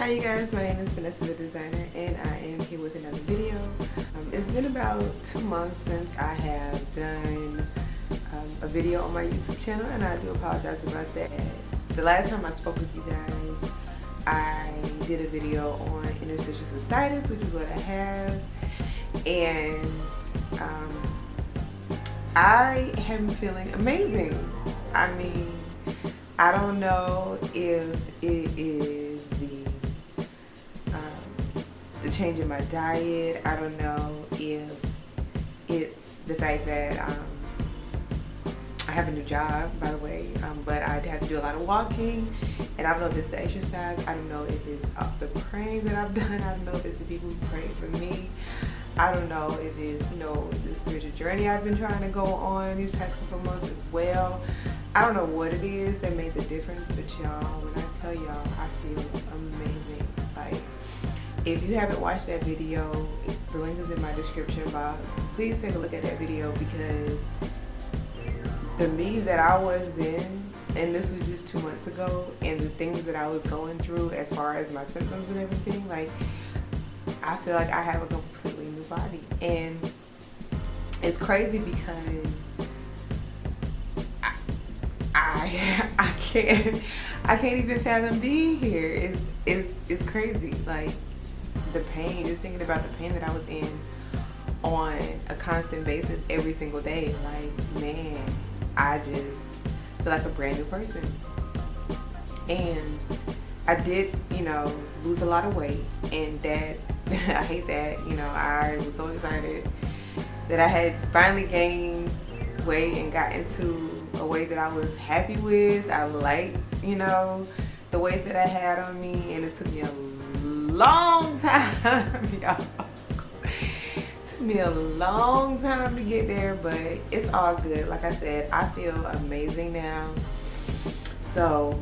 Hi you guys, my name is Vanessa the Designer and I am here with another video. It's been about 2 months since I have done a video on my YouTube channel, and I do apologize about that. The last time I spoke with you guys, I did a video on interstitial cystitis, which is what I have, and I am feeling amazing. I mean, I don't know if it is the change in my diet. I don't know if it's the fact that I have a new job, by the way, but I have to do a lot of walking, and I don't know if it's the exercise. I don't know if it's the praying that I've done. I don't know if it's the people who prayed for me. I don't know if it's, the spiritual journey I've been trying to go on these past couple of months as well. I don't know what it is that made the difference, but y'all, when I tell y'all, I feel amazing. Like, if you haven't watched that video, the link is in my description box. Please take a look at that video, because the me that I was then, and this was just 2 months ago, and the things that I was going through as far as my symptoms and everything, like, I feel like I have a completely new body. And it's crazy because I can't even fathom being here. It's crazy. Like, the pain, just thinking about the pain that I was in on a constant basis every single day. Like, man, I just feel like a brand new person. And I did, lose a lot of weight, and that I hate that. I was so excited that I had finally gained weight and got into a weight that I was happy with. I liked, the weight that I had on me, and it took me a long time, y'all. It took me a long time to get there, but it's all good. Like I said, I feel amazing now. So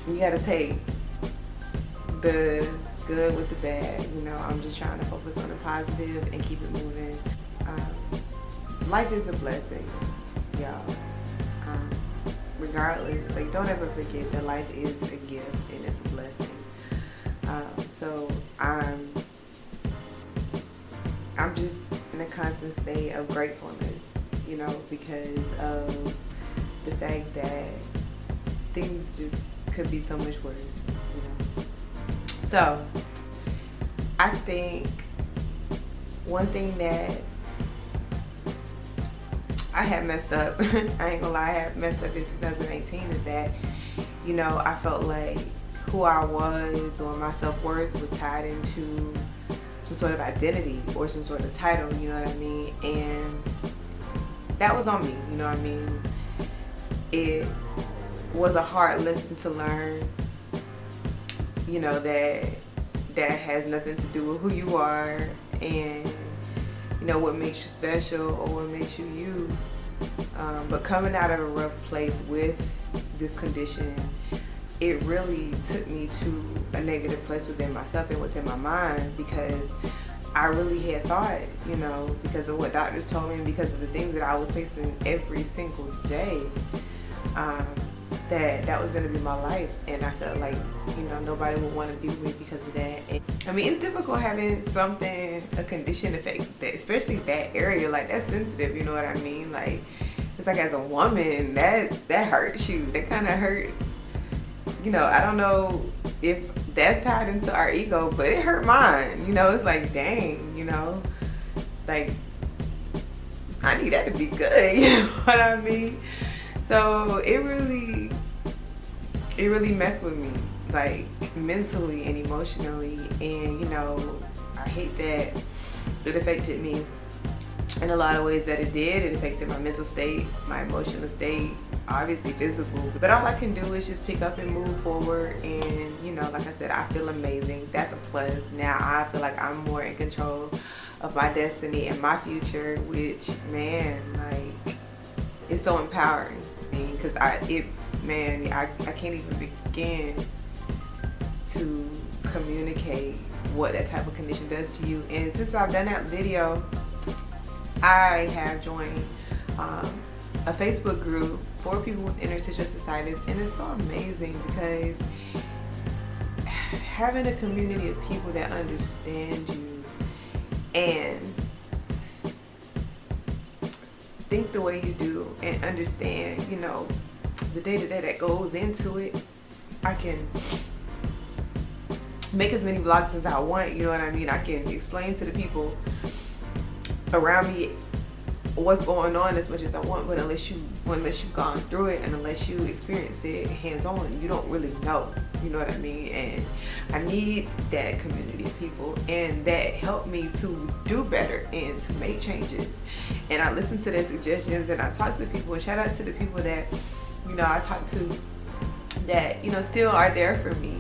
you gotta take the good with the bad. I'm just trying to focus on the positive and keep it moving. Life is a blessing, y'all. Regardless, like, don't ever forget that life is a gift and it's a blessing. So I'm just in a constant state of gratefulness, because of the fact that things just could be so much worse, So I think one thing that I had messed up, I ain't gonna lie, I had messed up in 2018 is that, I felt like who I was or my self-worth was tied into some sort of identity or some sort of title, you know what I mean? And that was on me, you know what I mean? It was a hard lesson to learn, that has nothing to do with who you are and, what makes you special or what makes you you. But coming out of a rough place with this condition, it really took me to a negative place within myself and within my mind, because I really had thought, because of what doctors told me and because of the things that I was facing every single day, that was going to be my life. And I felt like, nobody would want to be with me because of that. And, it's difficult having a condition affect that, especially that area, like, that's sensitive, you know what I mean? Like, it's like, as a woman, that hurts you. That kind of hurts. I don't know if that's tied into our ego, but it hurt mine. It's like, dang, like, I need that to be good, you know what I mean? So it really messed with me, like, mentally and emotionally. And, I hate that it affected me in a lot of ways that it did. It affected my mental state, my emotional state, obviously physical. But all I can do is just pick up and move forward. And, like I said, I feel amazing. That's a plus. Now I feel like I'm more in control of my destiny and my future, which, man, like, it's so empowering. Because I can't even begin to communicate what that type of condition does to you. And since I've done that video, I have joined a Facebook group for people with interstitial cystitis, and it's so amazing because having a community of people that understand you and think the way you do and understand, you know, the day-to-day that goes into it. I can make as many vlogs as I want, you know what I mean? I can explain to the people around me what's going on as much as I want, but unless you've gone through it and unless you experience it hands-on, you don't really know, you know what I mean? And I need that community of people, and that helped me to do better and to make changes. And I listen to their suggestions, and I talk to people, and shout out to the people that, you know, I talk to that, you know, still are there for me.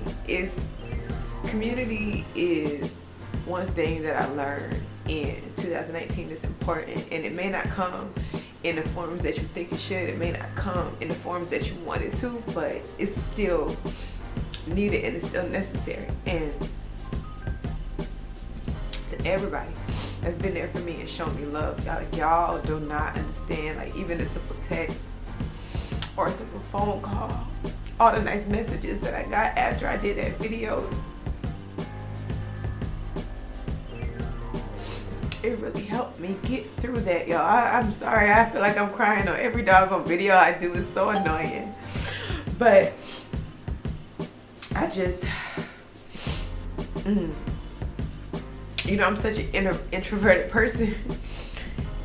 Community is one thing that I learned in 2019 is important, and it may not come in the forms that you think it should. It may not come in the forms that you want it to, but it's still needed and it's still necessary. And to everybody that's been there for me and shown me love, y'all do not understand, like, even a simple text or a simple phone call, all the nice messages that I got after I did that video. It really helped me get through that, y'all. I'm sorry, I feel like I'm crying on every doggone video I do. It's so annoying. But I just, you know, I'm such an introverted person.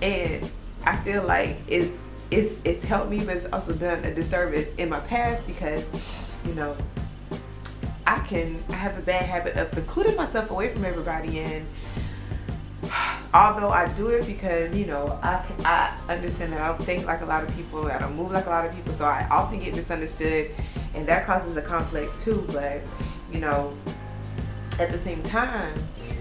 And I feel like it's helped me, but it's also done a disservice in my past because, you know, I have a bad habit of secluding myself away from everybody. And although I do it because, you know, I understand that I don't think like a lot of people, I don't move like a lot of people, so I often get misunderstood, and that causes a complex too. But, you know, at the same time,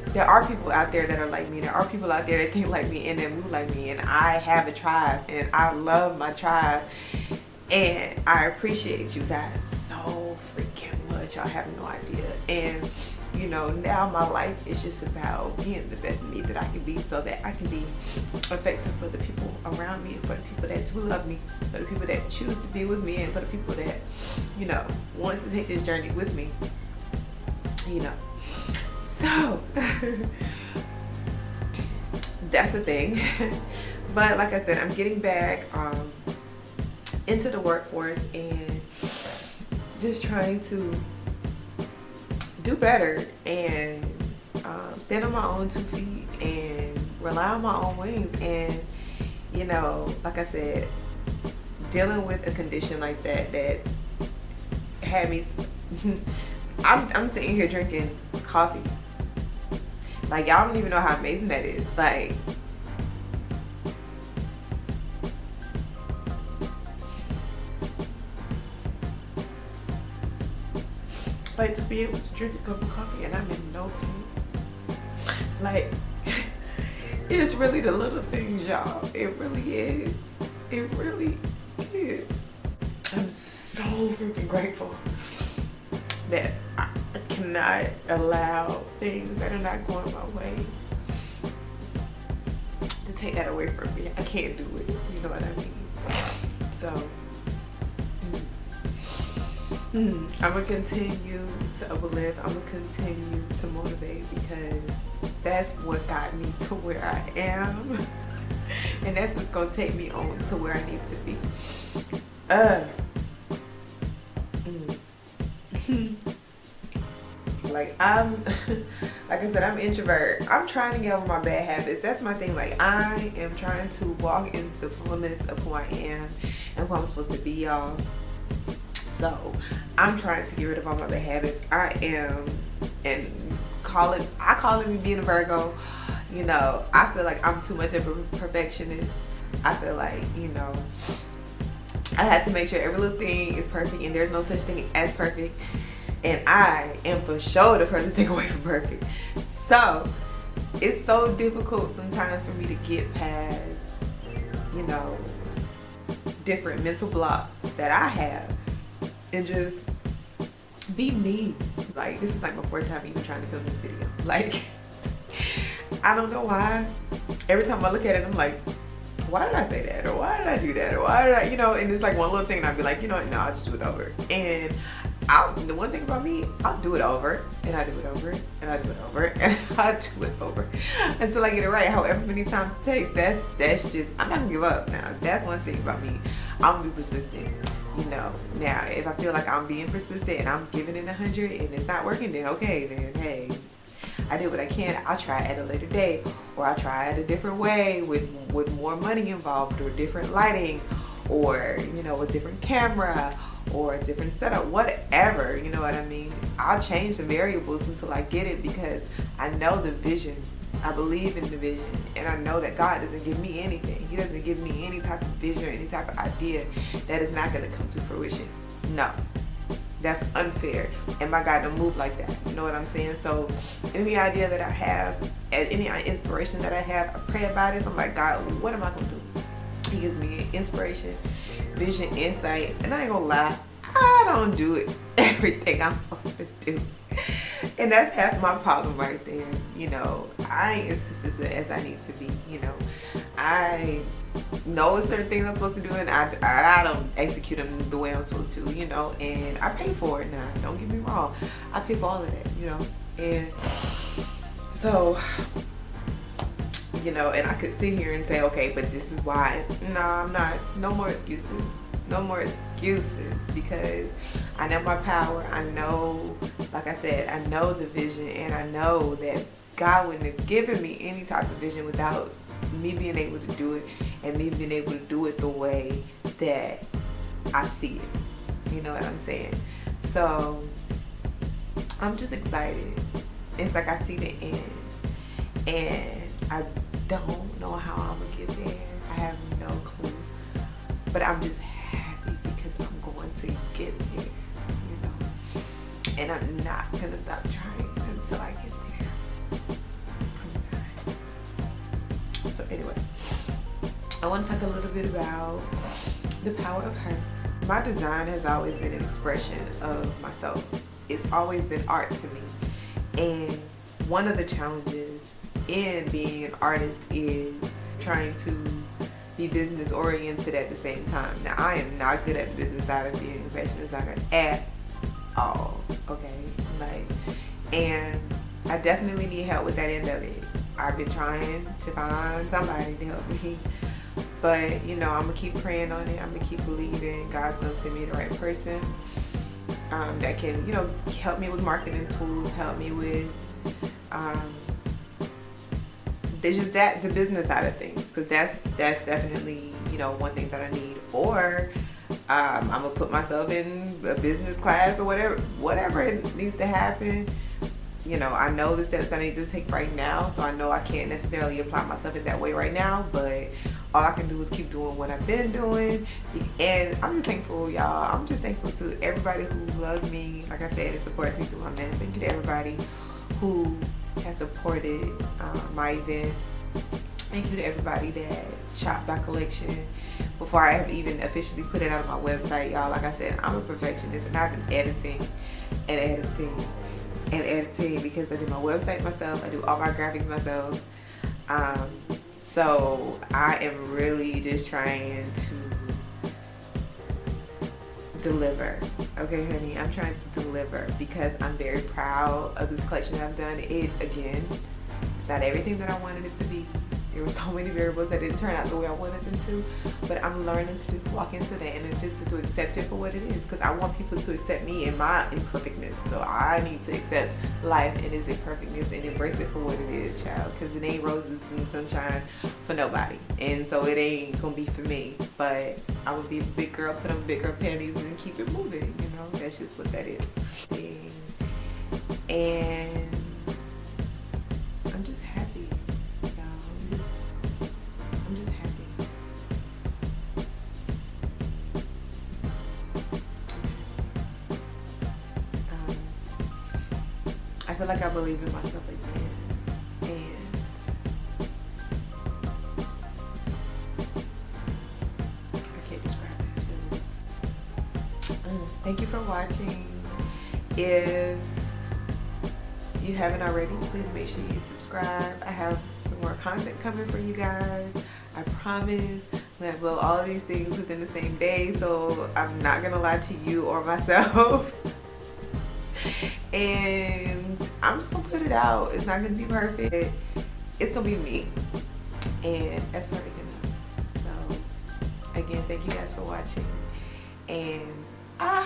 there are people out there that are like me. There are people out there that think like me and that move like me, and I have a tribe, and I love my tribe, and I appreciate you guys so freaking much. Y'all have no idea. And you know, now my life is just about being the best me that I can be, so that I can be effective for the people around me, and for the people that do love me, for the people that choose to be with me, and for the people that, you know, want to take this journey with me, you know. So that's the thing. But like I said, I'm getting back into the workforce and just trying to do better and stand on my own 2 feet and rely on my own wings. And, you know, like I said, dealing with a condition like that had me I'm sitting here drinking coffee. Like, y'all don't even know how amazing that is. Like to be able to drink a cup of coffee and I'm in no pain. Like, it's really the little things, y'all. It really is. It really is. I'm so freaking grateful that I cannot allow things that are not going my way to take that away from me. I can't do it. You know what I mean? So I'm gonna continue to uplift. I'm gonna continue to motivate, because that's what got me to where I am, and that's what's gonna take me on to where I need to be. Like like I said, I'm an introvert. I'm trying to get over my bad habits. That's my thing. Like, I am trying to walk in the fullness of who I am and who I'm supposed to be, y'all. So I'm trying to get rid of all my bad habits. I am, I call it me being a Virgo. You know, I feel like I'm too much of a perfectionist. I feel like, you know, I had to make sure every little thing is perfect, and there's no such thing as perfect. And I am for sure the furthest thing away from perfect. So it's so difficult sometimes for me to get past, you know, different mental blocks that I have and just be me. Like, this is like my 4th time even trying to film this video. Like, I don't know why. Every time I look at it, I'm like, why did I say that? Or why did I do that? Or why did I, you know, and it's like one little thing and I'd be like, you know what, no, I'll just do it over. And The one thing about me, I'll do it over and I do it over and I do it over and I do it over until I get it right. However many times it takes, that's just, I'm not gonna give up now. That's one thing about me. I'm gonna be persistent. You know, now if I feel like I'm being persistent and I'm giving it 100 and it's not working, then okay, then hey, I did what I can. I'll try at a later date, or I'll try it a different way with more money involved, or different lighting, or you know, a different camera, or a different setup, whatever, you know what I mean? I'll change the variables until I get it, because I know the vision. I believe in the vision, and I know that God doesn't give me anything. He doesn't give me any type of vision or any type of idea that is not going to come to fruition. No, that's unfair, and my God don't move like that. You know what I'm saying? So any idea that I have, any inspiration that I have, I pray about it. I'm like, God, what am I going to do? He gives me inspiration, vision, insight, and I ain't gonna lie, I don't do everything I'm supposed to do. And that's half my problem right there. You know, I ain't as consistent as I need to be. You know, I know certain things I'm supposed to do, and I don't execute them the way I'm supposed to, you know, and I pay for it now. Don't get me wrong. I pay for all of that, you know. And so, you know, and I could sit here and say, okay, but this is why. No, I'm not. No more excuses. No more excuses, because I know my power. I know, like I said, I know the vision, and I know that God wouldn't have given me any type of vision without me being able to do it, and me being able to do it the way that I see it. You know what I'm saying? So I'm just excited. It's like I see the end, and I don't know how I'm gonna get there. I have no clue, but I'm just happy because I'm going to get there, you know, and I'm not gonna stop trying until I get there. So anyway, I want to talk a little bit about the power of her. My design has always been an expression of myself. It's always been art to me, and one of the challenges in being an artist is trying to be business oriented at the same time. Now, I am not good at the business side of being a fashion designer at all, okay? Like, and I definitely need help with that end of it. I've been trying to find somebody to help me, but you know, I'm gonna keep praying on it. I'm gonna keep believing God's gonna send me the right person that can, you know, help me with marketing tools, help me with there's just that the business side of things, because that's definitely, you know, one thing that I need. Or I'm gonna put myself in a business class or whatever it needs to happen. You know, I know the steps I need to take right now, so I know I can't necessarily apply myself in that way right now, but all I can do is keep doing what I've been doing. And I'm just thankful, y'all. I'm just thankful to everybody who loves me, like I said, and supports me through my mess. Thank you to everybody who has supported my event. Thank you to everybody that shopped my collection before I have even officially put it out on my website, y'all. Like I said, I'm a perfectionist, and I've been editing and editing and editing because I do my website myself. I do all my graphics myself. So I am really just trying to deliver. Okay, honey, I'm trying to deliver because I'm very proud of this collection that I've done. It, again, it's not everything that I wanted it to be. There were so many variables that didn't turn out the way I wanted them to, but I'm learning to just walk into that and just to accept it for what it is, because I want people to accept me in my imperfectness. So I need to accept life in its imperfectness and embrace it for what it is, child, because it ain't roses and sunshine for nobody, and so it ain't gonna be for me. But I would be a big girl, put on big girl panties and keep it moving, you know. That's just what that is. And I'm just happy, y'all. I'm just happy. I feel like I believe in myself again, and I can't describe it. Thank you for watching. If you haven't already, please make sure you subscribe. I have some more content coming for you guys. I promise I'm gonna upload all these things within the same day, so I'm not gonna lie to you or myself. and I'm just gonna put it out. It's not gonna be perfect. It's gonna be me, and that's perfect enough. So again, thank you guys for watching, and I